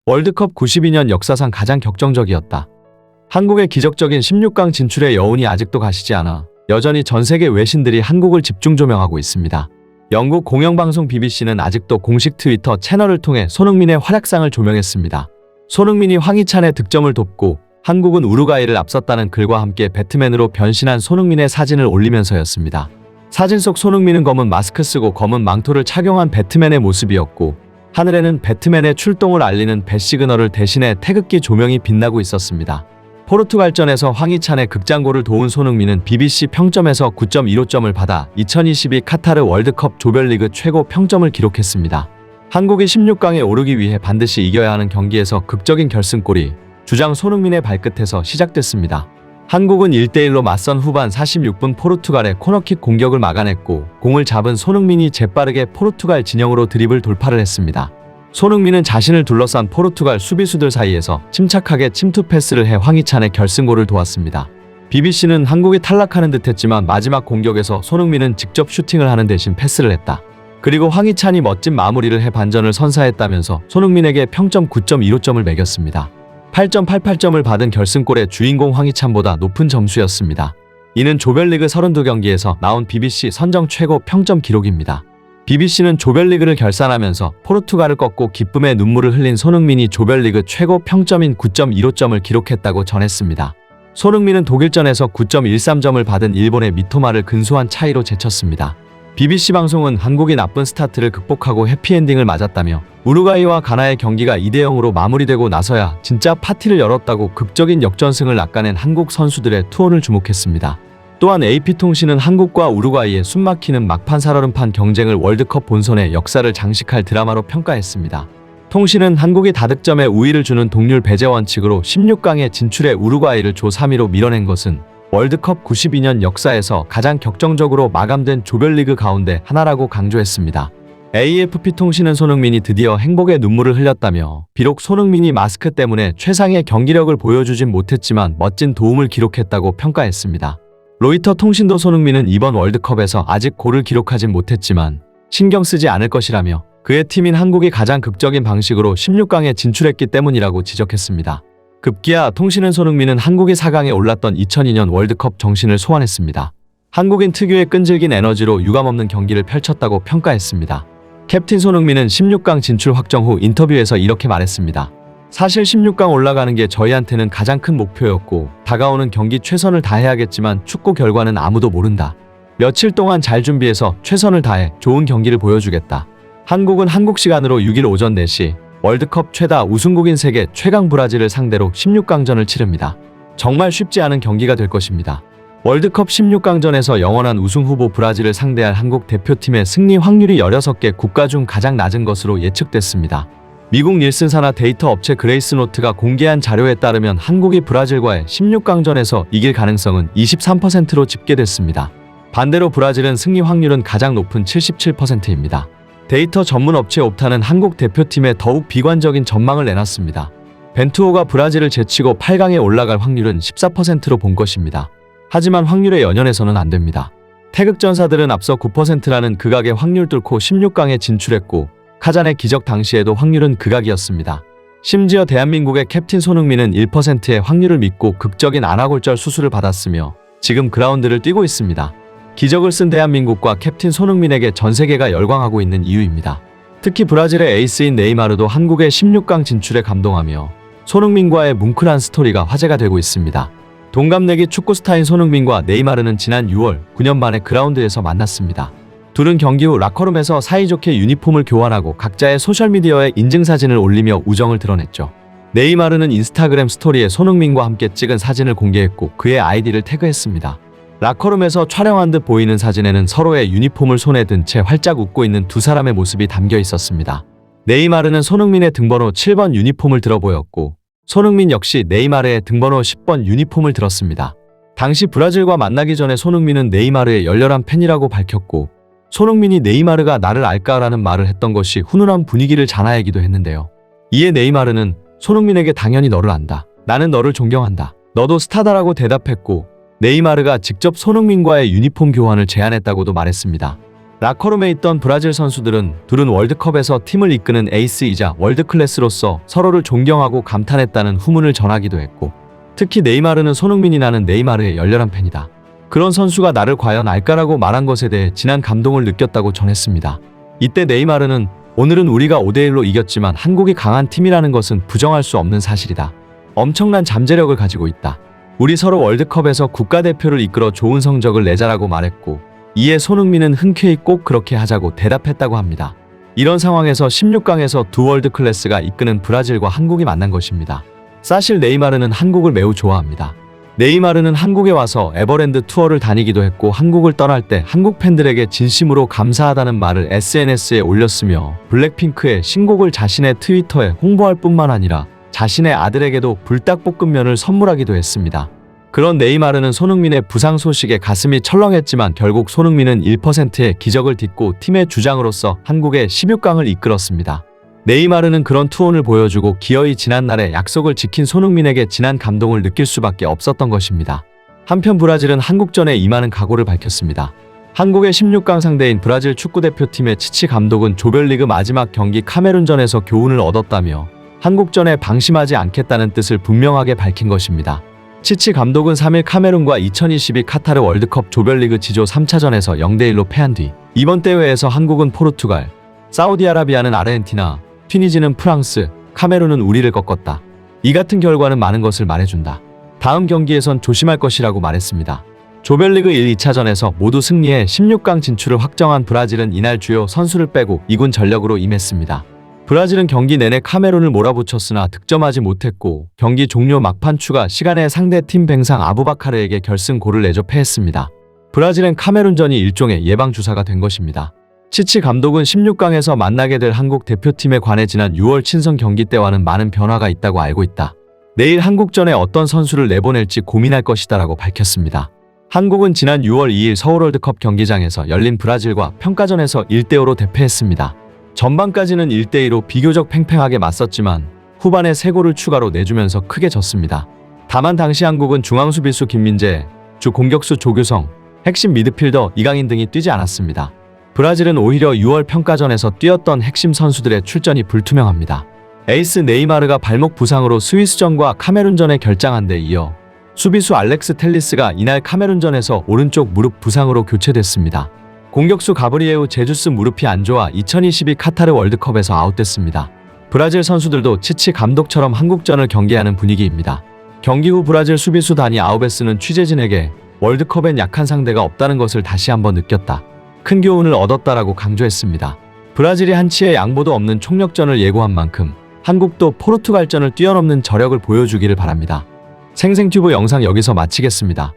월드컵 92년 역사상 가장 격정적이었다. 한국의 기적적인 16강 진출의 여운이 아직도 가시지 않아 여전히 전 세계 외신들이 한국을 집중 조명하고 있습니다. 영국 공영방송 BBC는 아직도 공식 트위터 채널을 통해 손흥민의 활약상을 조명했습니다. 손흥민이 황희찬의 득점을 돕고 한국은 우루과이를 앞섰다는 글과 함께 배트맨으로 변신한 손흥민의 사진을 올리면서였습니다. 사진 속 손흥민은 검은 마스크 쓰고 검은 망토를 착용한 배트맨의 모습이었고 하늘에는 배트맨의 출동을 알리는 배 시그널을 대신해 태극기 조명이 빛나고 있었습니다. 포르투갈전에서 황희찬의 극장골을 도운 손흥민은 BBC 평점에서 9.15점을 받아 2022 카타르 월드컵 조별리그 최고 평점을 기록했습니다. 한국이 16강에 오르기 위해 반드시 이겨야 하는 경기에서 극적인 결승골이 주장 손흥민의 발끝에서 시작됐습니다. 한국은 1대1로 맞선 후반 46분 포르투갈의 코너킥 공격을 막아냈고 공을 잡은 손흥민이 재빠르게 포르투갈 진영으로 드리블 돌파를 했습니다. 손흥민은 자신을 둘러싼 포르투갈 수비수들 사이에서 침착하게 침투 패스를 해 황희찬의 결승골을 도왔습니다. BBC는 한국이 탈락하는 듯했지만 마지막 공격에서 손흥민은 직접 슈팅을 하는 대신 패스를 했다. 그리고 황희찬이 멋진 마무리를 해 반전을 선사했다면서 손흥민에게 평점 9.15점을 매겼습니다. 8.88점을 받은 결승골의 주인공 황희찬보다 높은 점수였습니다. 이는 조별리그 32경기에서 나온 BBC 선정 최고 평점 기록입니다. BBC는 조별리그를 결산하면서 포르투갈을 꺾고 기쁨의 눈물을 흘린 손흥민이 조별리그 최고 평점인 9.15점을 기록했다고 전했습니다. 손흥민은 독일전에서 9.13점을 받은 일본의 미토마를 근소한 차이로 제쳤습니다. BBC 방송은 한국이 나쁜 스타트를 극복하고 해피엔딩을 맞았다며 우루과이와 가나의 경기가 2대0으로 마무리되고 나서야 진짜 파티를 열었다고 극적인 역전승을 낚아낸 한국 선수들의 투혼을 주목했습니다. 또한 AP통신은 한국과 우루과이의 숨막히는 막판 살얼음판 경쟁을 월드컵 본선의 역사를 장식할 드라마로 평가했습니다. 통신은 한국이 다득점에 우위를 주는 동률 배제 원칙으로 16강에 진출해 우루과이를 조 3위로 밀어낸 것은 월드컵 92년 역사에서 가장 격정적으로 마감된 조별리그 가운데 하나라고 강조했습니다. AFP통신은 손흥민이 드디어 행복의 눈물을 흘렸다며 비록 손흥민이 마스크 때문에 최상의 경기력을 보여주진 못했지만 멋진 도움을 기록했다고 평가했습니다. 로이터 통신도 손흥민은 이번 월드컵에서 아직 골을 기록하진 못했지만 신경 쓰지 않을 것이라며 그의 팀인 한국이 가장 극적인 방식으로 16강에 진출했기 때문이라고 지적했습니다. 급기야 통신은 손흥민은 한국이 4강에 올랐던 2002년 월드컵 정신을 소환했습니다. 한국인 특유의 끈질긴 에너지로 유감없는 경기를 펼쳤다고 평가했습니다. 캡틴 손흥민은 16강 진출 확정 후 인터뷰에서 이렇게 말했습니다. 사실 16강 올라가는 게 저희한테는 가장 큰 목표였고 다가오는 경기 최선을 다해야겠지만 축구 결과는 아무도 모른다. 며칠 동안 잘 준비해서 최선을 다해 좋은 경기를 보여주겠다. 한국은 한국 시간으로 6일 오전 4시 월드컵 최다 우승국인 세계 최강 브라질을 상대로 16강전을 치릅니다. 정말 쉽지 않은 경기가 될 것입니다. 월드컵 16강전에서 영원한 우승 후보 브라질을 상대할 한국 대표팀의 승리 확률이 16개 국가 중 가장 낮은 것으로 예측됐습니다. 미국 닐슨 산하 데이터 업체 그레이스노트가 공개한 자료에 따르면 한국이 브라질과의 16강전에서 이길 가능성은 23%로 집계됐습니다. 반대로 브라질은 승리 확률은 가장 높은 77%입니다. 데이터 전문 업체 옵타는 한국 대표팀에 더욱 비관적인 전망을 내놨습니다. 벤투호가 브라질을 제치고 8강에 올라갈 확률은 14%로 본 것입니다. 하지만 확률에 연연해서는 안 됩니다. 태극전사들은 앞서 9%라는 극악의 확률 뚫고 16강에 진출했고 카잔의 기적 당시에도 확률은 극악이었습니다. 심지어 대한민국의 캡틴 손흥민은 1%의 확률을 믿고 극적인 안아골절 수술을 받았으며 지금 그라운드를 뛰고 있습니다. 기적을 쓴 대한민국과 캡틴 손흥민에게 전 세계가 열광하고 있는 이유입니다. 특히 브라질의 에이스인 네이마르도 한국의 16강 진출에 감동하며 손흥민과의 뭉클한 스토리가 화제가 되고 있습니다. 동갑내기 축구 스타인 손흥민과 네이마르는 지난 6월 9년 만에 그라운드에서 만났습니다. 둘은 경기 후 라커룸에서 사이좋게 유니폼을 교환하고 각자의 소셜미디어에 인증사진을 올리며 우정을 드러냈죠. 네이마르는 인스타그램 스토리에 손흥민과 함께 찍은 사진을 공개했고 그의 아이디를 태그했습니다. 라커룸에서 촬영한 듯 보이는 사진에는 서로의 유니폼을 손에 든 채 활짝 웃고 있는 두 사람의 모습이 담겨 있었습니다. 네이마르는 손흥민의 등번호 7번 유니폼을 들어 보였고 손흥민 역시 네이마르의 등번호 10번 유니폼을 들었습니다. 당시 브라질과 만나기 전에 손흥민은 네이마르의 열렬한 팬이라고 밝혔고 손흥민이 네이마르가 나를 알까라는 말을 했던 것이 훈훈한 분위기를 자아내기도 했는데요. 이에 네이마르는 손흥민에게 당연히 너를 안다. 나는 너를 존경한다. 너도 스타다라고 대답했고 네이마르가 직접 손흥민과의 유니폼 교환을 제안했다고도 말했습니다. 라커룸에 있던 브라질 선수들은 둘은 월드컵에서 팀을 이끄는 에이스이자 월드클래스로서 서로를 존경하고 감탄했다는 후문을 전하기도 했고, 특히 네이마르는 손흥민이 나는 네이마르의 열렬한 팬이다. 그런 선수가 나를 과연 알까라고 말한 것에 대해 진한 감동을 느꼈다고 전했습니다. 이때 네이마르는 오늘은 우리가 5대1로 이겼지만 한국이 강한 팀이라는 것은 부정할 수 없는 사실이다. 엄청난 잠재력을 가지고 있다. 우리 서로 월드컵에서 국가대표를 이끌어 좋은 성적을 내자라고 말했고, 이에 손흥민은 흔쾌히 꼭 그렇게 하자고 대답했다고 합니다. 이런 상황에서 16강에서 두 월드클래스가 이끄는 브라질과 한국이 만난 것입니다. 사실 네이마르는 한국을 매우 좋아합니다. 네이마르는 한국에 와서 에버랜드 투어를 다니기도 했고, 한국을 떠날 때 한국 팬들에게 진심으로 감사하다는 말을 SNS에 올렸으며, 블랙핑크의 신곡을 자신의 트위터에 홍보할 뿐만 아니라 자신의 아들에게도 불닭볶음면을 선물하기도 했습니다. 그런 네이마르는 손흥민의 부상 소식에 가슴이 철렁했지만 결국 손흥민은 1%의 기적을 딛고 팀의 주장으로서 한국의 16강을 이끌었습니다. 네이마르는 그런 투혼을 보여주고 기어이 지난날의 약속을 지킨 손흥민에게 진한 감동을 느낄 수밖에 없었던 것입니다. 한편 브라질은 한국전에 임하는 각오를 밝혔습니다. 한국의 16강 상대인 브라질 축구대표팀의 치치 감독은 조별리그 마지막 경기 카메룬전에서 교훈을 얻었다며 한국전에 방심하지 않겠다는 뜻을 분명하게 밝힌 것입니다. 치치 감독은 3일 카메룬과 2022 카타르 월드컵 조별리그 지조 3차전에서 0대1로 패한 뒤 이번 대회에서 한국은 포르투갈, 사우디아라비아는 아르헨티나, 튀니지는 프랑스, 카메룬은 우리를 꺾었다. 이 같은 결과는 많은 것을 말해준다. 다음 경기에선 조심할 것이라고 말했습니다. 조별리그 1, 2차전에서 모두 승리해 16강 진출을 확정한 브라질은 이날 주요 선수를 빼고 2군 전력으로 임했습니다. 브라질은 경기 내내 카메룬을 몰아붙였으나 득점하지 못했고, 경기 종료 막판 추가 시간에 상대 팀 뱅상 아부바카르에게 결승골을 내줘 패했습니다. 브라질은 카메룬전이 일종의 예방주사가 된 것입니다. 치치 감독은 16강에서 만나게 될 한국 대표팀에 관해 지난 6월 친선 경기 때와는 많은 변화가 있다고 알고 있다. 내일 한국전에 어떤 선수를 내보낼지 고민할 것이다라고 밝혔습니다. 한국은 지난 6월 2일 서울 월드컵 경기장에서 열린 브라질과 평가전에서 1대5로 대패했습니다. 전반까지는 1대2로 비교적 팽팽하게 맞섰지만 후반에 3골을 추가로 내주면서 크게 졌습니다. 다만 당시 한국은 중앙수비수 김민재, 주 공격수 조규성, 핵심 미드필더 이강인 등이 뛰지 않았습니다. 브라질은 오히려 6월 평가전에서 뛰었던 핵심 선수들의 출전이 불투명합니다. 에이스 네이마르가 발목 부상으로 스위스전과 카메룬전에 결장한 데 이어 수비수 알렉스 텔리스가 이날 카메룬전에서 오른쪽 무릎 부상으로 교체됐습니다. 공격수 가브리에우 제주스 무릎이 안 좋아 2022 카타르 월드컵에서 아웃됐습니다. 브라질 선수들도 치치 감독처럼 한국전을 경계하는 분위기입니다. 경기 후 브라질 수비수 다니 아우베스는 취재진에게 월드컵엔 약한 상대가 없다는 것을 다시 한번 느꼈다. 큰 교훈을 얻었다라고 강조했습니다. 브라질이 한치의 양보도 없는 총력전을 예고한 만큼 한국도 포르투갈전을 뛰어넘는 저력을 보여주기를 바랍니다. 생생튜브 영상 여기서 마치겠습니다.